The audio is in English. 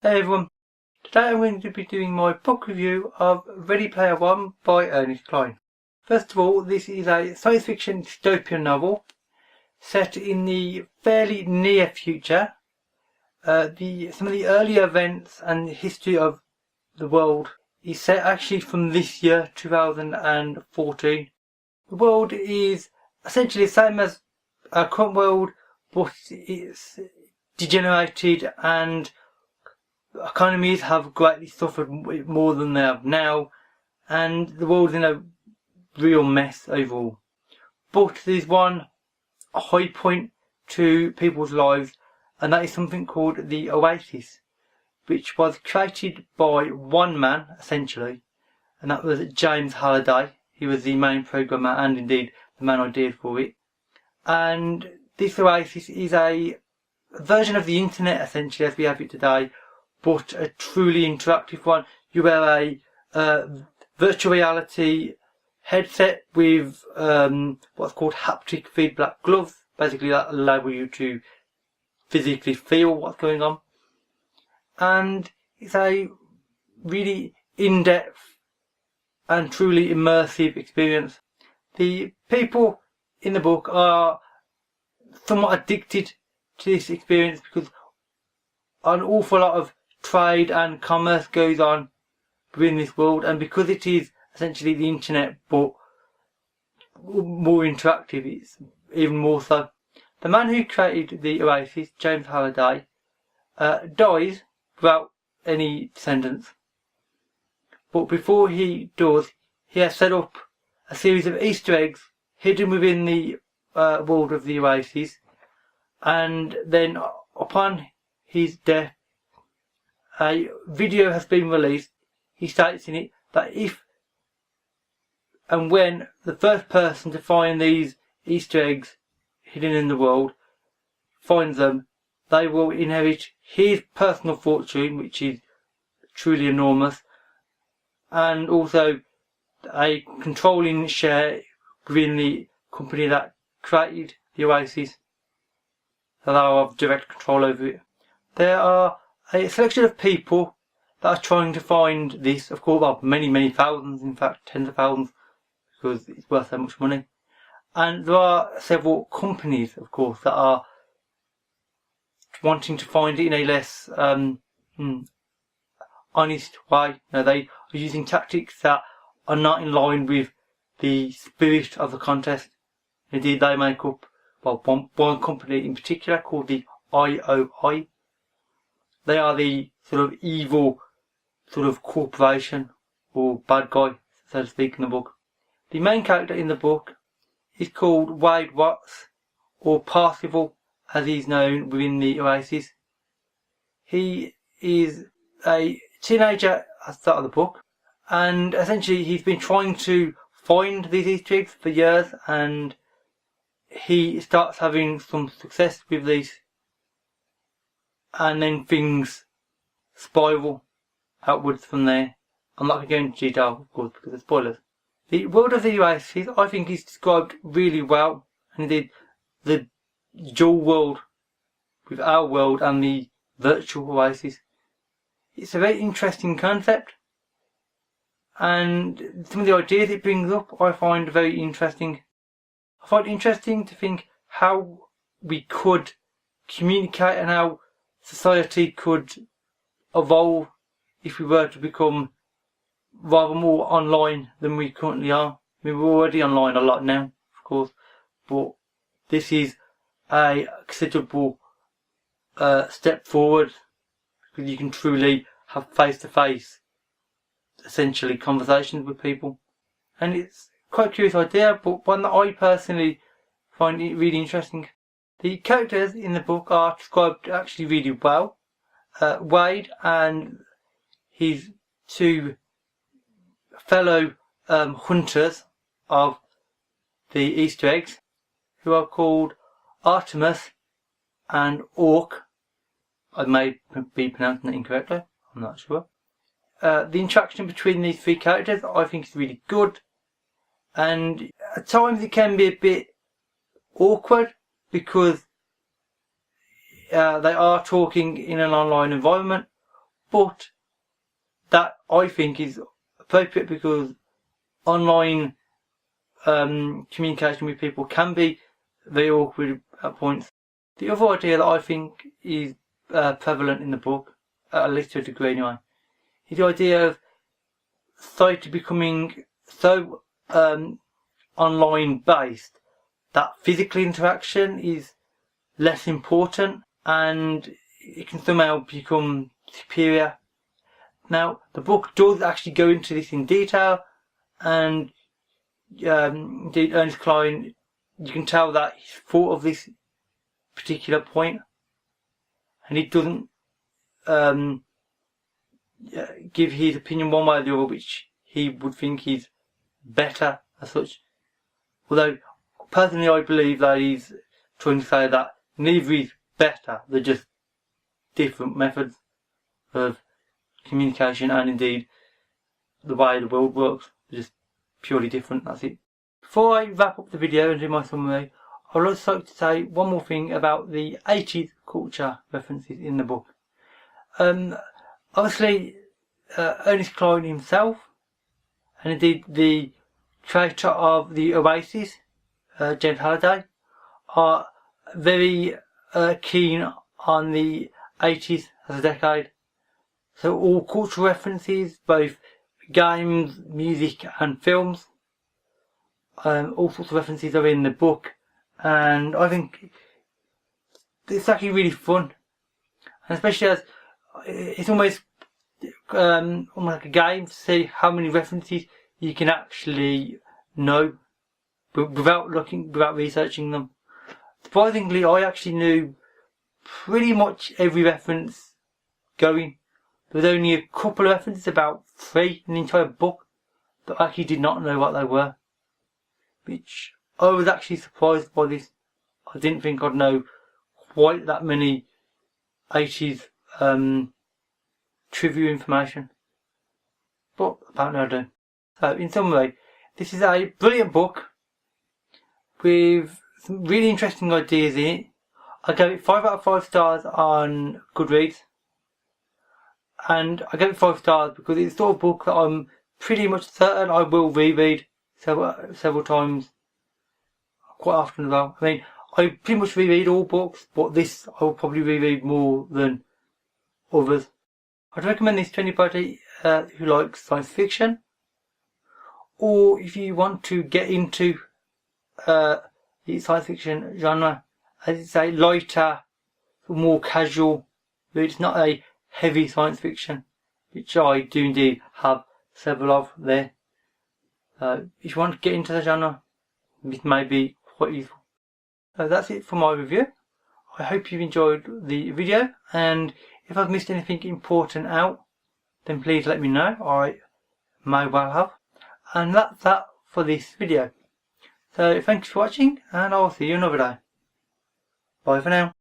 Hey everyone, today I'm going to be doing my book review of Ready Player One by Ernest Cline. First of all, this is a science fiction dystopian novel set in the fairly near future. Some of the early events and history of the world is set actually from this year, 2014. The world is essentially the same as our current world, but it's degenerated and economies have greatly suffered more than they have now, and the world's in a real mess overall. But there's one high point to people's lives, and that is something called the Oasis, which was created by one man, essentially, and that was James Halliday. He was the main programmer and indeed the main idea for it. And this Oasis is a version of the internet, essentially, as we have it today, but a truly interactive one. You wear a virtual reality headset with what's called haptic feedback gloves. Basically, that allows you to physically feel what's going on. And it's a really in-depth and truly immersive experience. The people in the book are somewhat addicted to this experience because an awful lot of trade and commerce goes on within this world, and because it is essentially the internet but more interactive, it's even more so. The man who created the Oasis, James Halliday, dies without any descendants, but before he does, he has set up a series of Easter eggs hidden within the world of the Oasis, and then upon his death a video has been released. He states in it that if and when the first person to find these Easter eggs hidden in the world finds them, they will inherit his personal fortune, which is truly enormous, and also a controlling share within the company that created the Oasis, so they'll have direct control over it. There are a selection of people that are trying to find this, of course, well, many thousands, in fact tens of thousands, because it's worth so much money. And there are several companies, of course, that are wanting to find it in a less honest way. They are using tactics that are not in line with the spirit of the contest. Indeed, they make up, well, one company in particular called the IOI. They are the sort of evil sort of corporation or bad guy, so to speak, in the book. The main character in the book is called Wade Watts, or Parzival as he's known within the Oasis. He is a teenager at the start of the book, and essentially he's been trying to find these Easter eggs for years, and he starts having some success with these, and then things spiral outwards from there. I'm not going to go into detail, of course, because of spoilers. The world of the Oasis, I think, is described really well, and indeed the dual world with our world and the virtual Oasis. It's a very interesting concept, and some of the ideas it brings up I find very interesting. I find it interesting to think how we could communicate and how society could evolve if we were to become rather more online than we currently are. I mean, we're already online a lot now, of course, but this is a considerable step forward, because you can truly have face-to-face, essentially, conversations with people. And it's quite a curious idea, but one that I personally find it really interesting. The characters in the book are described actually really well. Wade and his two fellow hunters of the Easter eggs, who are called Artemis and Orc. I may be pronouncing it incorrectly, I'm not sure. The interaction between these three characters I think is really good, and at times it can be a bit awkward because they are talking in an online environment, but that I think is appropriate because online communication with people can be very awkward at points. The other idea that I think is prevalent in the book, at least to a degree anyway, is the idea of society becoming so online based that physical interaction is less important and it can somehow become superior. Now, the book does actually go into this in detail, and indeed Ernest Cline, you can tell that he's thought of this particular point, and he doesn't give his opinion one way or the other, which he would think is better as such. Although, personally, I believe that he's trying to say that neither is better, they're just different methods of communication, and indeed the way the world works, they're just purely different, that's it. Before I wrap up the video and do my summary, I would also like to say one more thing about the 80s culture references in the book. Obviously, Ernest Cline himself, and indeed the creator of the Oasis, James Halliday, are very keen on the 80s as a decade. So all cultural references, both games, music and films, all sorts of references are in the book, and I think it's actually really fun, and especially as it's almost like a game to see how many references you can actually know without researching them. Surprisingly, I actually knew pretty much every reference going. There was only a couple of references, about 3 in the entire book, that I actually did not know what they were. Which I was actually surprised by this. I didn't think I'd know quite that many 80s trivia information. But apparently I do. So in summary, this is a brilliant book with some really interesting ideas in it. I gave it 5 out of 5 stars on Goodreads. And I gave it 5 stars because it's the sort of book that I'm pretty much certain I will reread several times, quite often as well. I mean, I pretty much reread all books, but this I will probably reread more than others. I'd recommend this to anybody who likes science fiction, or if you want to get into the science fiction genre, as it's a lighter, more casual read. It's not a heavy science fiction, which I do indeed have several of there. If you want to get into the genre, this may be quite useful. That's it for my review. I hope you've enjoyed the video, and if I've missed anything important out, then please let me know. I may well have. And that's that for this video. So thanks for watching, and I'll see you another day. Bye for now.